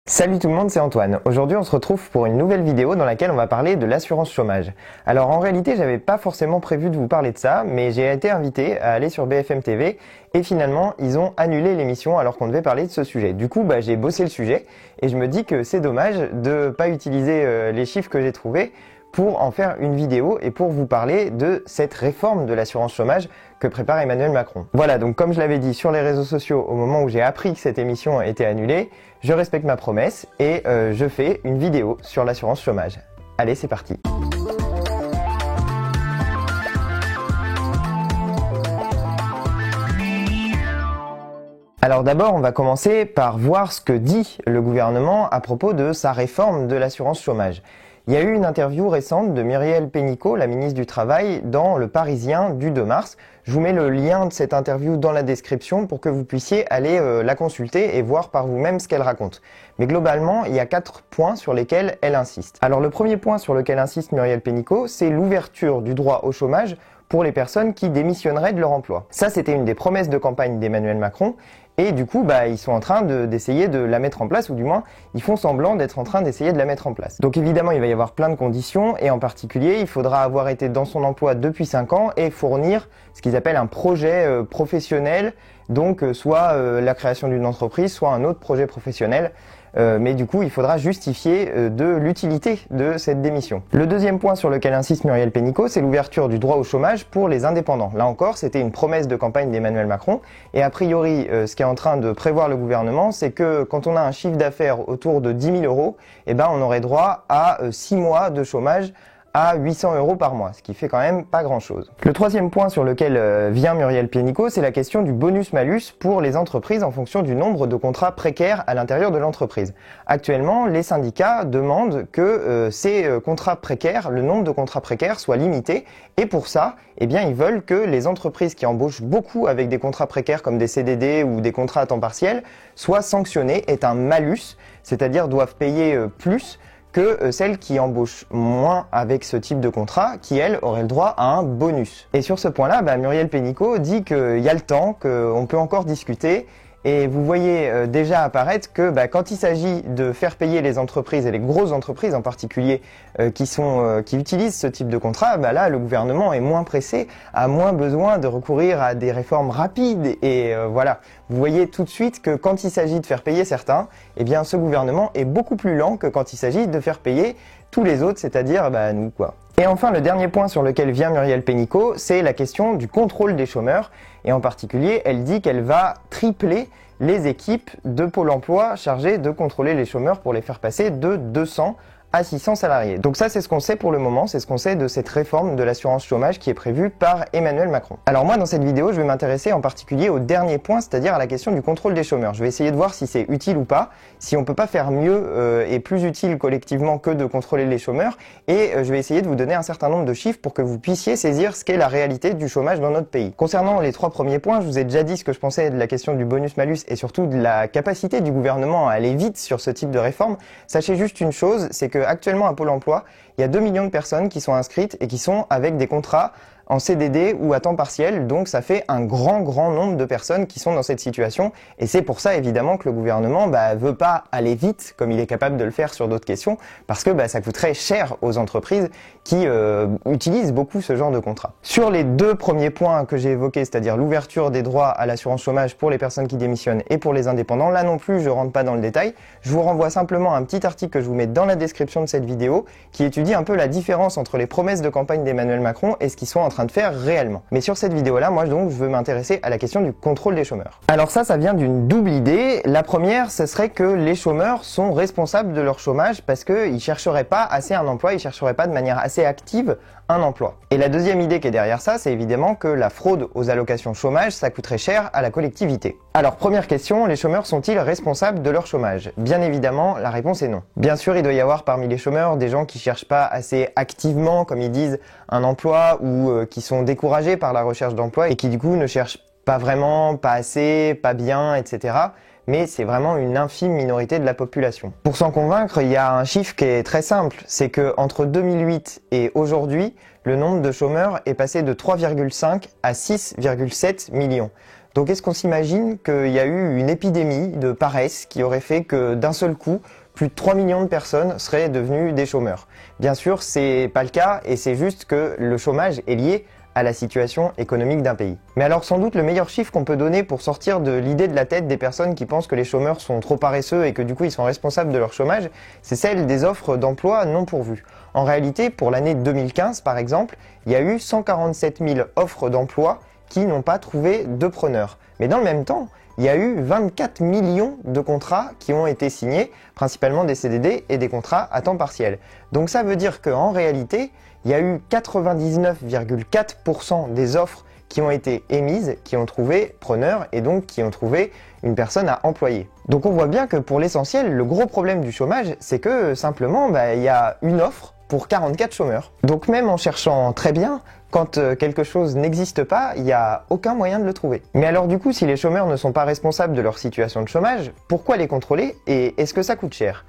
Salut tout le monde, c'est Antoine. Aujourd'hui on se retrouve pour une nouvelle vidéo dans laquelle on va parler de l'assurance chômage. Alors en réalité j'avais pas forcément prévu de vous parler de ça, mais j'ai été invité à aller sur BFM TV et finalement ils ont annulé l'émission alors qu'on devait parler de ce sujet. Du coup j'ai bossé le sujet et je me dis que c'est dommage de pas utiliser les chiffres que j'ai trouvés pour en faire une vidéo et pour vous parler de cette réforme de l'assurance chômage que prépare Emmanuel Macron. Voilà, donc comme je l'avais dit sur les réseaux sociaux au moment où j'ai appris que cette émission a été annulée, je respecte ma promesse et je fais une vidéo sur l'assurance chômage. Allez, c'est parti. Alors d'abord, on va commencer par voir ce que dit le gouvernement à propos de sa réforme de l'assurance chômage. Il y a eu une interview récente de Muriel Pénicaud, la ministre du Travail, dans Le Parisien du 2 mars. Je vous mets le lien de cette interview dans la description pour que vous puissiez aller la consulter et voir par vous-même ce qu'elle raconte. Mais globalement, il y a 4 points sur lesquels elle insiste. Alors le premier point sur lequel insiste Muriel Pénicaud, c'est l'ouverture du droit au chômage pour les personnes qui démissionneraient de leur emploi. Ça, c'était une des promesses de campagne d'Emmanuel Macron. Et du coup, ils sont en train d'essayer de la mettre en place, ou du moins, ils font semblant d'être en train d'essayer de la mettre en place. Donc évidemment, il va y avoir plein de conditions, et en particulier, il faudra avoir été dans son emploi depuis 5 ans et fournir ce qu'ils appellent un projet professionnel, donc soit la création d'une entreprise, soit un autre projet professionnel. Mais du coup, il faudra justifier de l'utilité de cette démission. Le deuxième point sur lequel insiste Muriel Pénicaud, c'est l'ouverture du droit au chômage pour les indépendants. Là encore, c'était une promesse de campagne d'Emmanuel Macron. Et a priori, ce qui est en train de prévoir le gouvernement, c'est que quand on a un chiffre d'affaires autour de 10 000 euros, on aurait droit à 6 mois de chômage à 800 euros par mois, ce qui fait quand même pas grand-chose. Le troisième point sur lequel vient Muriel Pénicaud, c'est la question du bonus-malus pour les entreprises en fonction du nombre de contrats précaires à l'intérieur de l'entreprise. Actuellement, les syndicats demandent que ces contrats précaires, le nombre de contrats précaires soit limité, et pour ça, ils veulent que les entreprises qui embauchent beaucoup avec des contrats précaires comme des CDD ou des contrats à temps partiel soient sanctionnées, aient un malus, c'est-à-dire doivent payer plus que celles qui embauchent moins avec ce type de contrat, qui elles auraient le droit à un bonus. Et sur ce point-là, Muriel Pénicaud dit qu'il y a le temps, qu'on peut encore discuter, et vous voyez déjà apparaître que quand il s'agit de faire payer les entreprises, et les grosses entreprises en particulier, qui utilisent ce type de contrat, là le gouvernement est moins pressé, a moins besoin de recourir à des réformes rapides, et voilà. Vous voyez tout de suite que quand il s'agit de faire payer certains, ce gouvernement est beaucoup plus lent que quand il s'agit de faire payer tous les autres, c'est-à-dire nous quoi. Et enfin, le dernier point sur lequel vient Muriel Pénicaud, c'est la question du contrôle des chômeurs. Et en particulier, elle dit qu'elle va tripler les équipes de Pôle emploi chargées de contrôler les chômeurs pour les faire passer de 200 à 600 salariés. Donc ça, c'est ce qu'on sait pour le moment, c'est ce qu'on sait de cette réforme de l'assurance chômage qui est prévue par Emmanuel Macron. Alors moi, dans cette vidéo, je vais m'intéresser en particulier au dernier point, c'est-à-dire à la question du contrôle des chômeurs. Je vais essayer de voir si c'est utile ou pas, si on peut pas faire mieux et plus utile collectivement que de contrôler les chômeurs, et je vais essayer de vous donner un certain nombre de chiffres pour que vous puissiez saisir ce qu'est la réalité du chômage dans notre pays. Concernant les 3 premiers points, je vous ai déjà dit ce que je pensais de la question du bonus-malus et surtout de la capacité du gouvernement à aller vite sur ce type de réforme. Sachez juste une chose, c'est que actuellement à Pôle emploi, il y a 2 millions de personnes qui sont inscrites et qui sont avec des contrats en CDD ou à temps partiel, donc ça fait un grand nombre de personnes qui sont dans cette situation, et c'est pour ça évidemment que le gouvernement veut pas aller vite comme il est capable de le faire sur d'autres questions, parce que ça coûterait cher aux entreprises qui utilisent beaucoup ce genre de contrat. Sur les 2 premiers points que j'ai évoqués, c'est-à-dire l'ouverture des droits à l'assurance chômage pour les personnes qui démissionnent et pour les indépendants, là non plus je rentre pas dans le détail, je vous renvoie simplement à un petit article que je vous mets dans la description de cette vidéo qui étudie un peu la différence entre les promesses de campagne d'Emmanuel Macron et ce qu'ils sont en train de faire réellement. Mais sur cette vidéo-là, moi donc je veux m'intéresser à la question du contrôle des chômeurs. Alors ça vient d'une double idée. La première, ce serait que les chômeurs sont responsables de leur chômage parce qu'ils chercheraient pas assez un emploi, ils chercheraient pas de manière assez active un emploi. Et la deuxième idée qui est derrière ça, c'est évidemment que la fraude aux allocations chômage, ça coûterait cher à la collectivité. Alors première question, les chômeurs sont-ils responsables de leur chômage? Bien évidemment, la réponse est non. Bien sûr, il doit y avoir parmi les chômeurs des gens qui cherchent pas assez activement, comme ils disent, un emploi ou qui sont découragés par la recherche d'emploi et qui du coup ne cherchent pas vraiment, pas assez, pas bien, etc. Mais c'est vraiment une infime minorité de la population. Pour s'en convaincre, il y a un chiffre qui est très simple, c'est que entre 2008 et aujourd'hui, le nombre de chômeurs est passé de 3,5 à 6,7 millions. Donc est-ce qu'on s'imagine qu'il y a eu une épidémie de paresse qui aurait fait que d'un seul coup, plus de 3 millions de personnes seraient devenues des chômeurs? Bien sûr, c'est pas le cas et c'est juste que le chômage est lié à la situation économique d'un pays. Mais alors sans doute le meilleur chiffre qu'on peut donner pour sortir de l'idée de la tête des personnes qui pensent que les chômeurs sont trop paresseux et que du coup ils sont responsables de leur chômage, c'est celle des offres d'emploi non pourvues. En réalité, pour l'année 2015 par exemple, il y a eu 147 000 offres d'emploi qui n'ont pas trouvé de preneurs. Mais dans le même temps, il y a eu 24 millions de contrats qui ont été signés, principalement des CDD et des contrats à temps partiel. Donc ça veut dire qu'en réalité, il y a eu 99,4% des offres qui ont été émises, qui ont trouvé preneur et donc qui ont trouvé une personne à employer. Donc on voit bien que pour l'essentiel, le gros problème du chômage, c'est que simplement, il y a une offre pour 44 chômeurs. Donc même en cherchant très bien, quand quelque chose n'existe pas, il n'y a aucun moyen de le trouver. Mais alors du coup, si les chômeurs ne sont pas responsables de leur situation de chômage, pourquoi les contrôler et est-ce que ça coûte cher?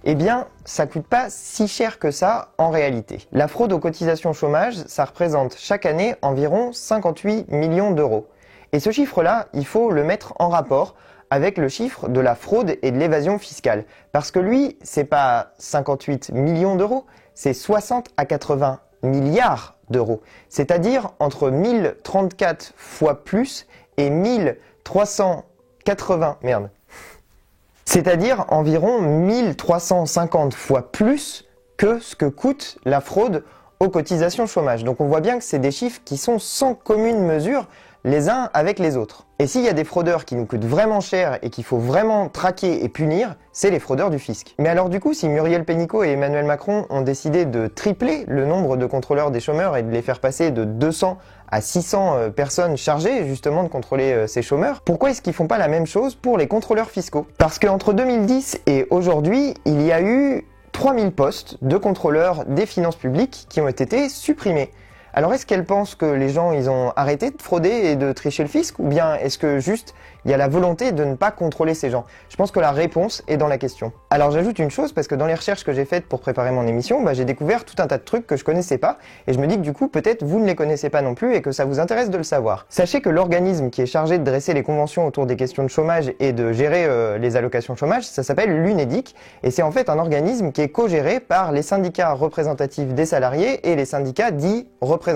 Eh bien, ça coûte pas si cher que ça en réalité. La fraude aux cotisations chômage, ça représente chaque année environ 58 millions d'euros. Et ce chiffre-là, il faut le mettre en rapport avec le chiffre de la fraude et de l'évasion fiscale. Parce que lui, c'est pas 58 millions d'euros, c'est 60 à 80 milliards d'euros. C'est-à-dire entre 1034 fois plus et 1380... Merde. C'est-à-dire environ 1350 fois plus que ce que coûte la fraude aux cotisations chômage. Donc on voit bien que c'est des chiffres qui sont sans commune mesure les uns avec les autres. Et s'il y a des fraudeurs qui nous coûtent vraiment cher et qu'il faut vraiment traquer et punir, c'est les fraudeurs du fisc. Mais alors du coup, si Muriel Pénicaud et Emmanuel Macron ont décidé de tripler le nombre de contrôleurs des chômeurs et de les faire passer de 200 à 600 personnes chargées justement de contrôler ces chômeurs, pourquoi est-ce qu'ils font pas la même chose pour les contrôleurs fiscaux? Parce qu'entre 2010 et aujourd'hui, il y a eu 3000 postes de contrôleurs des finances publiques qui ont été supprimés. Alors est-ce qu'elle pense que les gens ils ont arrêté de frauder et de tricher le fisc ou bien est-ce que juste il y a la volonté de ne pas contrôler ces gens? Je pense que la réponse est dans la question. Alors j'ajoute une chose parce que dans les recherches que j'ai faites pour préparer mon émission, j'ai découvert tout un tas de trucs que je connaissais pas et je me dis que du coup peut-être vous ne les connaissez pas non plus et que ça vous intéresse de le savoir. Sachez que l'organisme qui est chargé de dresser les conventions autour des questions de chômage et de gérer les allocations chômage, ça s'appelle l'UNEDIC et c'est en fait un organisme qui est co-géré par les syndicats représentatifs des salariés et les syndicats dits représentatifs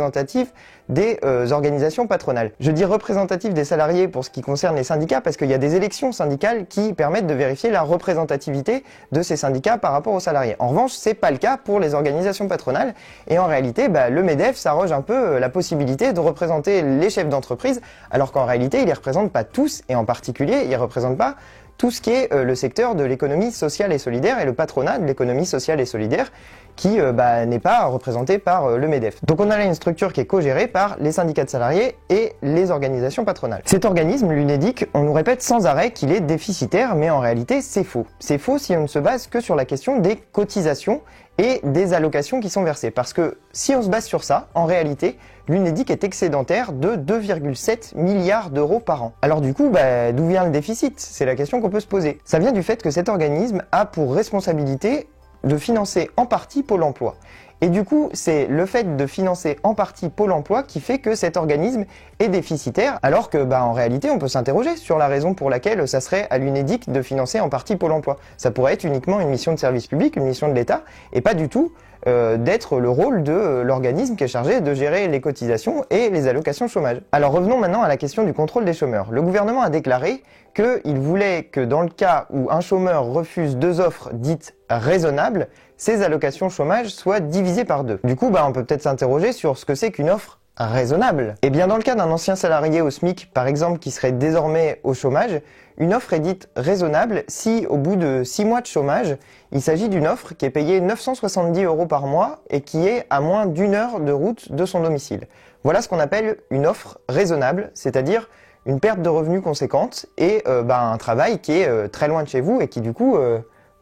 des organisations patronales. Je dis représentatifs des salariés pour ce qui concerne les syndicats parce qu'il y a des élections syndicales qui permettent de vérifier la représentativité de ces syndicats par rapport aux salariés. En revanche, c'est pas le cas pour les organisations patronales et en réalité, le MEDEF s'arroge un peu la possibilité de représenter les chefs d'entreprise alors qu'en réalité, il les représente pas tous et en particulier, il représente pas tout ce qui est le secteur de l'économie sociale et solidaire et le patronat de l'économie sociale et solidaire qui n'est pas représenté par le MEDEF. Donc on a là une structure qui est co-gérée par les syndicats de salariés et les organisations patronales. Cet organisme, l'UNEDIC, on nous répète sans arrêt qu'il est déficitaire, mais en réalité c'est faux. C'est faux si on ne se base que sur la question des cotisations et des allocations qui sont versées. Parce que si on se base sur ça, en réalité, l'UNEDIC est excédentaire de 2,7 milliards d'euros par an. Alors du coup, d'où vient le déficit? C'est la question qu'on peut se poser. Ça vient du fait que cet organisme a pour responsabilité de financer en partie Pôle emploi. Et du coup, c'est le fait de financer en partie Pôle emploi qui fait que cet organisme est déficitaire, alors que en réalité, on peut s'interroger sur la raison pour laquelle ça serait à l'UNEDIC de financer en partie Pôle emploi. Ça pourrait être uniquement une mission de service public, une mission de l'État, et pas du tout d'être le rôle de l'organisme qui est chargé de gérer les cotisations et les allocations chômage. Alors revenons maintenant à la question du contrôle des chômeurs. Le gouvernement a déclaré qu'il voulait que dans le cas où un chômeur refuse 2 offres dites raisonnables, ses allocations chômage soient divisées par 2. Du coup, on peut peut-être s'interroger sur ce que c'est qu'une offre raisonnable. Et bien dans le cas d'un ancien salarié au SMIC, par exemple, qui serait désormais au chômage, une offre est dite raisonnable si, au bout de 6 mois de chômage, il s'agit d'une offre qui est payée 970 € par mois et qui est à moins d'1 heure de route de son domicile. Voilà ce qu'on appelle une offre raisonnable, c'est-à-dire une perte de revenus conséquente et un travail qui est très loin de chez vous et qui du coup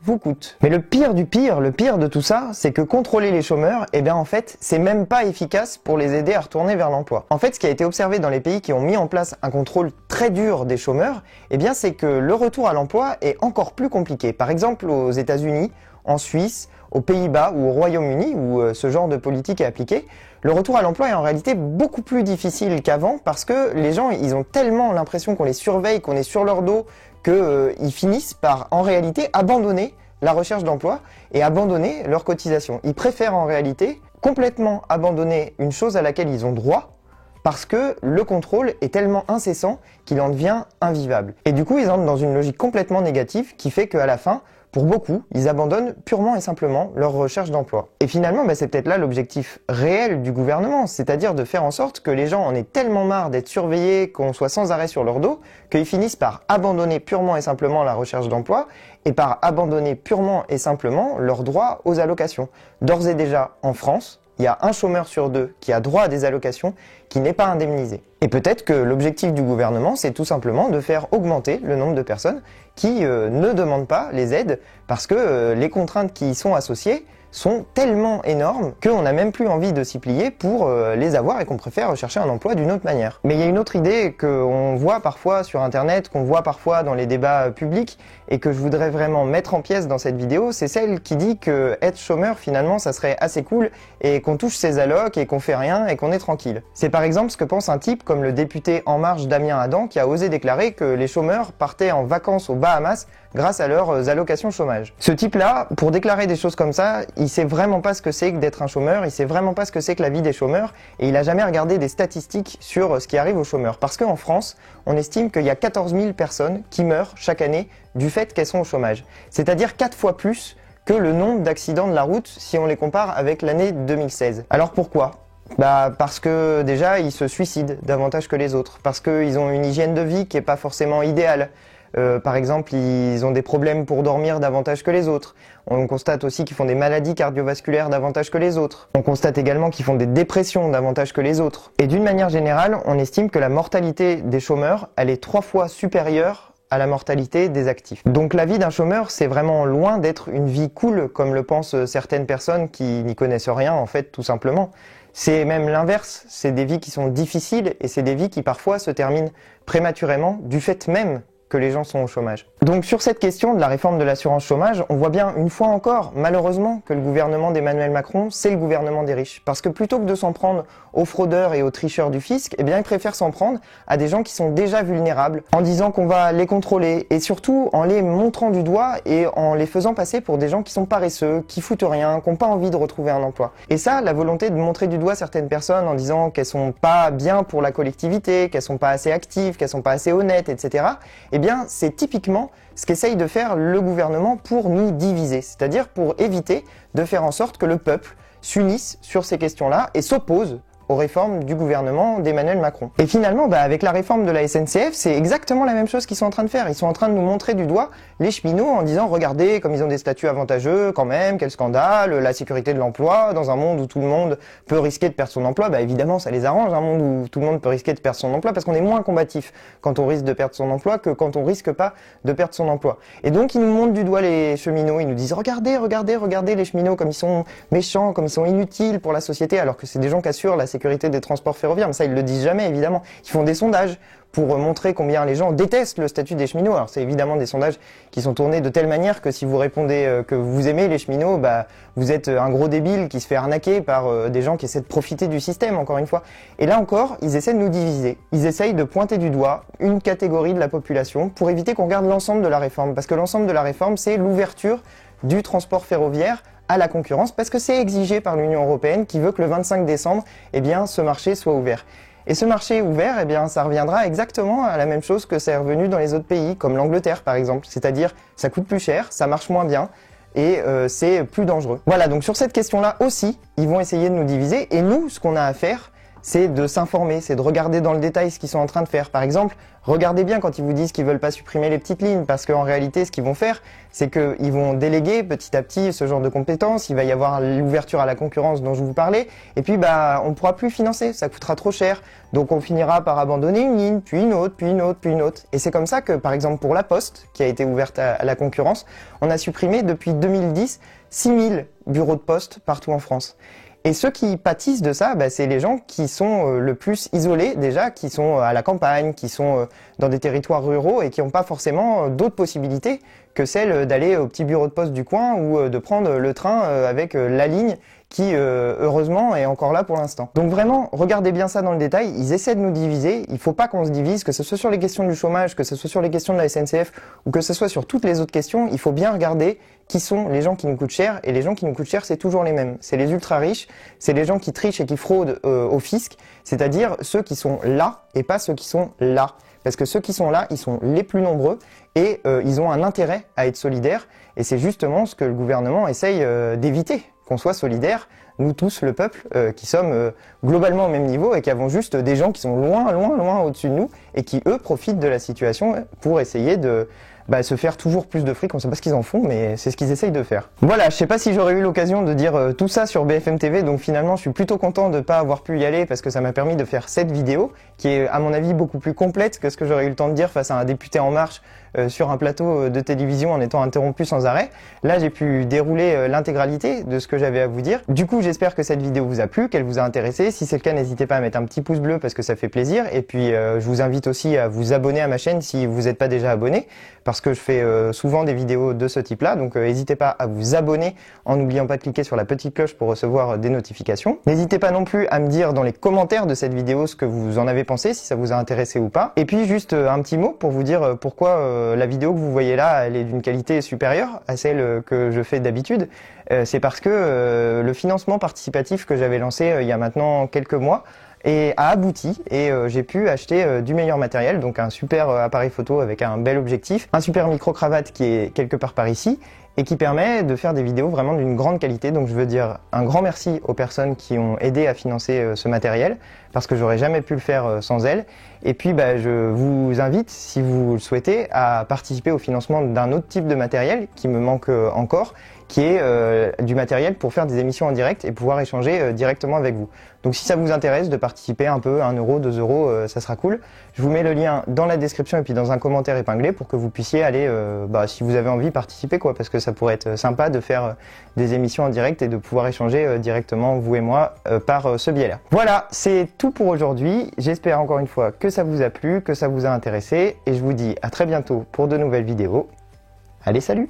vous coûte. Mais le pire du pire, le pire de tout ça, c'est que contrôler les chômeurs, en fait, c'est même pas efficace pour les aider à retourner vers l'emploi. En fait, ce qui a été observé dans les pays qui ont mis en place un contrôle très dur des chômeurs, c'est que le retour à l'emploi est encore plus compliqué. Par exemple, aux États-Unis, en Suisse, aux Pays-Bas ou au Royaume-Uni, où ce genre de politique est appliqué, le retour à l'emploi est en réalité beaucoup plus difficile qu'avant parce que les gens, ils ont tellement l'impression qu'on les surveille, qu'on est sur leur dos, qu'ils finissent par, en réalité, abandonner la recherche d'emploi et abandonner leur cotisation. Ils préfèrent en réalité complètement abandonner une chose à laquelle ils ont droit parce que le contrôle est tellement incessant qu'il en devient invivable. Et du coup, ils entrent dans une logique complètement négative qui fait qu'à la fin, pour beaucoup, ils abandonnent purement et simplement leur recherche d'emploi. Et finalement, c'est peut-être là l'objectif réel du gouvernement, c'est-à-dire de faire en sorte que les gens en aient tellement marre d'être surveillés, qu'on soit sans arrêt sur leur dos, qu'ils finissent par abandonner purement et simplement la recherche d'emploi et par abandonner purement et simplement leur droit aux allocations. D'ores et déjà, en France, il y a un chômeur sur deux qui a droit à des allocations qui n'est pas indemnisé. Et peut-être que l'objectif du gouvernement, c'est tout simplement de faire augmenter le nombre de personnes qui ne demandent pas les aides parce que les contraintes qui y sont associées sont tellement énormes qu'on n'a même plus envie de s'y plier pour les avoir et qu'on préfère chercher un emploi d'une autre manière. Mais il y a une autre idée qu'on voit parfois sur internet, qu'on voit parfois dans les débats publics et que je voudrais vraiment mettre en pièces dans cette vidéo, c'est celle qui dit que être chômeur finalement ça serait assez cool et qu'on touche ses allocs et qu'on fait rien et qu'on est tranquille. C'est par exemple ce que pense un type comme le député En Marche Damien Adam qui a osé déclarer que les chômeurs partaient en vacances aux Bahamas grâce à leurs allocations chômage. Ce type-là, pour déclarer des choses comme ça, il sait vraiment pas ce que c'est que d'être un chômeur, il sait vraiment pas ce que c'est que la vie des chômeurs et il a jamais regardé des statistiques sur ce qui arrive aux chômeurs. Parce qu'en France, on estime qu'il y a 14 000 personnes qui meurent chaque année du fait qu'elles sont au chômage. C'est-à-dire 4 fois plus que le nombre d'accidents de la route si on les compare avec l'année 2016. Alors pourquoi ? Parce que déjà, ils se suicident davantage que les autres, parce qu'ils ont une hygiène de vie qui est pas forcément idéale. Par exemple, ils ont des problèmes pour dormir davantage que les autres. On constate aussi qu'ils font des maladies cardiovasculaires davantage que les autres. On constate également qu'ils font des dépressions davantage que les autres. Et d'une manière générale, on estime que la mortalité des chômeurs, elle est 3 fois supérieure à la mortalité des actifs. Donc la vie d'un chômeur, c'est vraiment loin d'être une vie cool, comme le pensent certaines personnes qui n'y connaissent rien, en fait, tout simplement. C'est même l'inverse, c'est des vies qui sont difficiles et c'est des vies qui parfois se terminent prématurément du fait même que les gens sont au chômage. Donc sur cette question de la réforme de l'assurance chômage, on voit bien une fois encore, malheureusement, que le gouvernement d'Emmanuel Macron, c'est le gouvernement des riches. Parce que plutôt que de s'en prendre aux fraudeurs et aux tricheurs du fisc, eh bien, il préfère s'en prendre à des gens qui sont déjà vulnérables, en disant qu'on va les contrôler, et surtout en les montrant du doigt et en les faisant passer pour des gens qui sont paresseux, qui foutent rien, qui n'ont pas envie de retrouver un emploi. Et ça, la volonté de montrer du doigt certaines personnes en disant qu'elles sont pas bien pour la collectivité, qu'elles sont pas assez actives, qu'elles sont pas assez honnêtes, etc., eh bien, c'est typiquement ce qu'essaye de faire le gouvernement pour nous diviser, c'est-à-dire pour éviter de faire en sorte que le peuple s'unisse sur ces questions-là et s'oppose aux réformes du gouvernement d'Emmanuel Macron. Et finalement, avec la réforme de la SNCF, c'est exactement la même chose qu'ils sont en train de faire. Ils sont en train de nous montrer du doigt les cheminots en disant « Regardez comme ils ont des statuts avantageux quand même, quel scandale, la sécurité de l'emploi, dans un monde où tout le monde peut risquer de perdre son emploi. » Évidemment, ça les arrange, un monde où tout le monde peut risquer de perdre son emploi parce qu'on est moins combatif quand on risque de perdre son emploi que quand on risque pas de perdre son emploi. Et donc, ils nous montrent du doigt les cheminots, ils nous disent « Regardez, regardez, regardez les cheminots comme ils sont méchants, comme ils sont inutiles pour la société, alors que c'est des gens qui assurent la sécurité des transports ferroviaires. » Mais ça, ils le disent jamais, évidemment. Ils font des sondages pour montrer combien les gens détestent le statut des cheminots. Alors, c'est évidemment des sondages qui sont tournés de telle manière que si vous répondez que vous aimez les cheminots, vous êtes un gros débile qui se fait arnaquer par des gens qui essaient de profiter du système, encore une fois. Et là encore, ils essaient de nous diviser. Ils essayent de pointer du doigt une catégorie de la population pour éviter qu'on regarde l'ensemble de la réforme. Parce que l'ensemble de la réforme, c'est l'ouverture du transport ferroviaire à la concurrence, parce que c'est exigé par l'Union européenne qui veut que le 25 décembre, ce marché soit ouvert. Et ce marché ouvert, ça reviendra exactement à la même chose que c'est revenu dans les autres pays, comme l'Angleterre par exemple. C'est-à-dire, ça coûte plus cher, ça marche moins bien, et c'est plus dangereux. Voilà, donc sur cette question-là aussi, ils vont essayer de nous diviser, et nous, ce qu'on a à faire, c'est de s'informer, c'est de regarder dans le détail ce qu'ils sont en train de faire. Par exemple, regardez bien quand ils vous disent qu'ils veulent pas supprimer les petites lignes, parce qu'en réalité, ce qu'ils vont faire, c'est qu'ils vont déléguer petit à petit ce genre de compétences, il va y avoir l'ouverture à la concurrence dont je vous parlais, et puis on ne pourra plus financer, ça coûtera trop cher, donc on finira par abandonner une ligne, puis une autre, puis une autre, puis une autre. Et c'est comme ça que, par exemple, pour la Poste, qui a été ouverte à la concurrence, on a supprimé depuis 2010 6000 bureaux de poste partout en France. Et ceux qui pâtissent de ça, c'est les gens qui sont le plus isolés déjà, qui sont à la campagne, qui sont dans des territoires ruraux et qui n'ont pas forcément d'autres possibilités que celle d'aller au petit bureau de poste du coin ou de prendre le train avec la ligne qui, heureusement, est encore là pour l'instant. Donc vraiment, regardez bien ça dans le détail, ils essaient de nous diviser, il faut pas qu'on se divise, que ce soit sur les questions du chômage, que ce soit sur les questions de la SNCF, ou que ce soit sur toutes les autres questions, il faut bien regarder qui sont les gens qui nous coûtent cher, et les gens qui nous coûtent cher, c'est toujours les mêmes. C'est les ultra riches, c'est les gens qui trichent et qui fraudent au fisc, c'est-à-dire ceux qui sont là, et pas ceux qui sont là. Parce que ceux qui sont là, ils sont les plus nombreux, et ils ont un intérêt à être solidaires, et c'est justement ce que le gouvernement essaye d'éviter, qu'on soit solidaires, nous tous, le peuple, qui sommes globalement au même niveau et qui avons juste des gens qui sont loin, loin, loin au-dessus de nous et qui, eux, profitent de la situation pour essayer de se faire toujours plus de fric. On sait pas ce qu'ils en font, mais c'est ce qu'ils essayent de faire. Voilà, je sais pas si j'aurais eu l'occasion de dire tout ça sur BFM TV, donc finalement je suis plutôt content de pas avoir pu y aller parce que ça m'a permis de faire cette vidéo, qui est à mon avis beaucoup plus complète que ce que j'aurais eu le temps de dire face à un député En Marche sur un plateau de télévision en étant interrompu sans arrêt. Là j'ai pu dérouler l'intégralité de ce que j'avais à vous dire. Du coup j'espère que cette vidéo vous a plu, qu'elle vous a intéressé. Si c'est le cas, n'hésitez pas à mettre un petit pouce bleu parce que ça fait plaisir. Et puis je vous invite aussi à vous abonner à ma chaîne si vous n'êtes pas déjà abonné, parce que je fais souvent des vidéos de ce type-là. Donc n'hésitez pas à vous abonner en n'oubliant pas de cliquer sur la petite cloche pour recevoir des notifications. N'hésitez pas non plus à me dire dans les commentaires de cette vidéo ce que vous en avez pensé, si ça vous a intéressé ou pas. Et puis juste un petit mot pour vous dire pourquoi la vidéo que vous voyez là, elle est d'une qualité supérieure à celle que je fais d'habitude. C'est parce que le financement participatif que j'avais lancé il y a maintenant quelques mois a abouti et j'ai pu acheter du meilleur matériel, donc un super appareil photo avec un bel objectif, un super micro-cravate qui est quelque part par ici et qui permet de faire des vidéos vraiment d'une grande qualité. Donc je veux dire un grand merci aux personnes qui ont aidé à financer ce matériel, parce que j'aurais jamais pu le faire sans elles. Et puis je vous invite, si vous le souhaitez, à participer au financement d'un autre type de matériel qui me manque encore, qui est du matériel pour faire des émissions en direct et pouvoir échanger directement avec vous. Donc si ça vous intéresse de participer un peu, 1 euro, 2 euros, ça sera cool. Je vous mets le lien dans la description et puis dans un commentaire épinglé pour que vous puissiez aller, si vous avez envie, participer, quoi, parce que ça pourrait être sympa de faire des émissions en direct et de pouvoir échanger directement, vous et moi, par ce biais-là. Voilà, c'est tout pour aujourd'hui. J'espère encore une fois que ça vous a plu, que ça vous a intéressé, et je vous dis à très bientôt pour de nouvelles vidéos. Allez, salut!